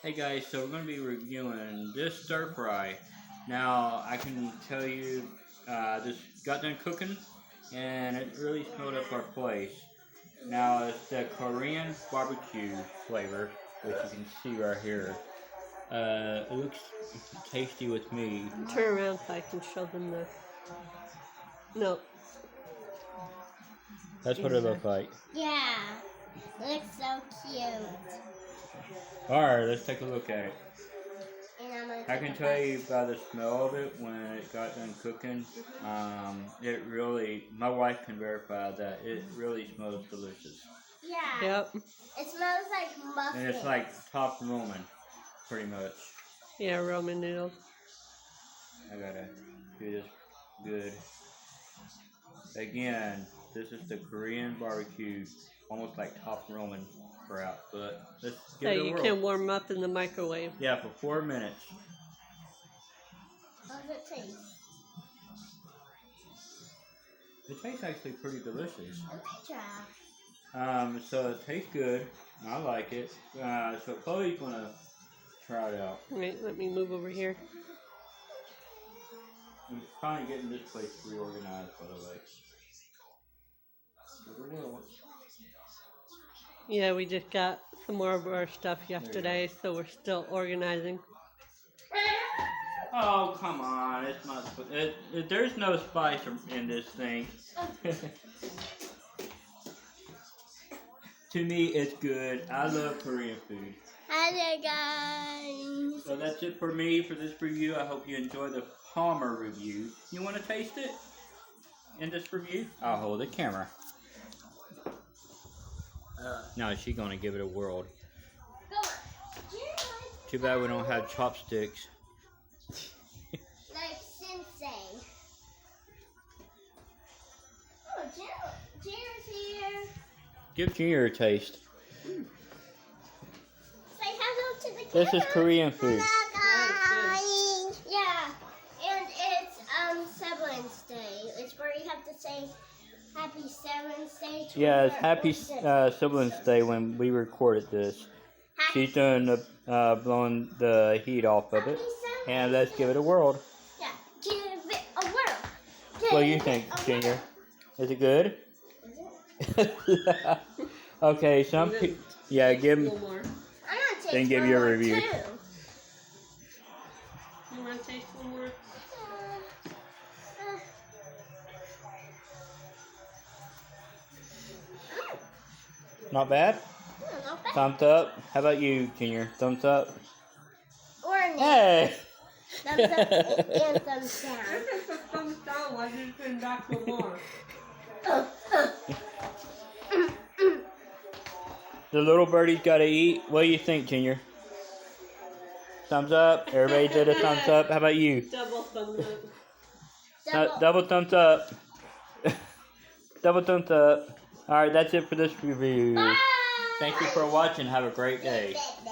Hey guys, so we're going to be reviewing this stir fry. Now, I can tell you, this got done cooking, and it really smelled up our place. Now, it's the Korean barbecue flavor, which you can see right here. It looks tasty with me. Turn around so I can show them the... No. That's what it looks like. Yeah, it looks so cute. Alright, let's take a look at it. And I can tell you by the smell of it when it got done cooking. It really, my wife can verify that it really smells delicious. Yeah. Yep. It smells like muffins. And it's like top Roman, pretty much. Yeah, Roman noodles. I gotta do this good. Again, this is the Korean barbecue, almost like top Roman crap, but let's give That it a you whirl. can warm up in the microwave. Yeah, for 4 minutes. How does it taste? It tastes actually pretty delicious. Let me try. So it tastes good. I like it. So Chloe's gonna try it out. Wait, let me move over here. I'm finally getting this place reorganized, by the way. Yeah, we just got some more of our stuff yesterday, so we're still organizing. Oh, come on. It's not. There's no spice in this thing. To me, it's good. I love Korean food. Hello, guys. So that's it for me for this review. I hope you enjoy the Palmer review. You want to taste it in this review? I'll hold the camera. No, she's going to give it a whirl. Go on. Too bad we don't have chopsticks. Like Sensei. Oh, Junior's here. Give Junior a taste. Say hello to the camera. This is Korean food. Hello, guys. Yeah, and it's Siblings Day. It's where you have to say Happy Siblings Day. To Yeah, it's your Happy older Siblings Day when we recorded this. Happy, She's doing blowing the heat off of it. And let's give it a whirl. yeah, give it a whirl. What do you Give think, it a Junior? whirl. Is it good? Is it? Okay, some people. Yeah, give A them. little more. I'm gonna taste Then give one your more review. too. You want to taste one more? Not bad? Not bad. Thumbs up. How about you, Junior? Thumbs up? Or a Hey! thumbs up and thumbs down. This is a thumbs down. I just been back for more. The little birdie's got to eat. What do you think, Junior? Thumbs up. Everybody did a thumbs up. How about you? Double thumbs up. Double thumbs up. Double thumbs up. Alright, that's it for this review. Bye. Thank you for watching. Have a great day. Bye.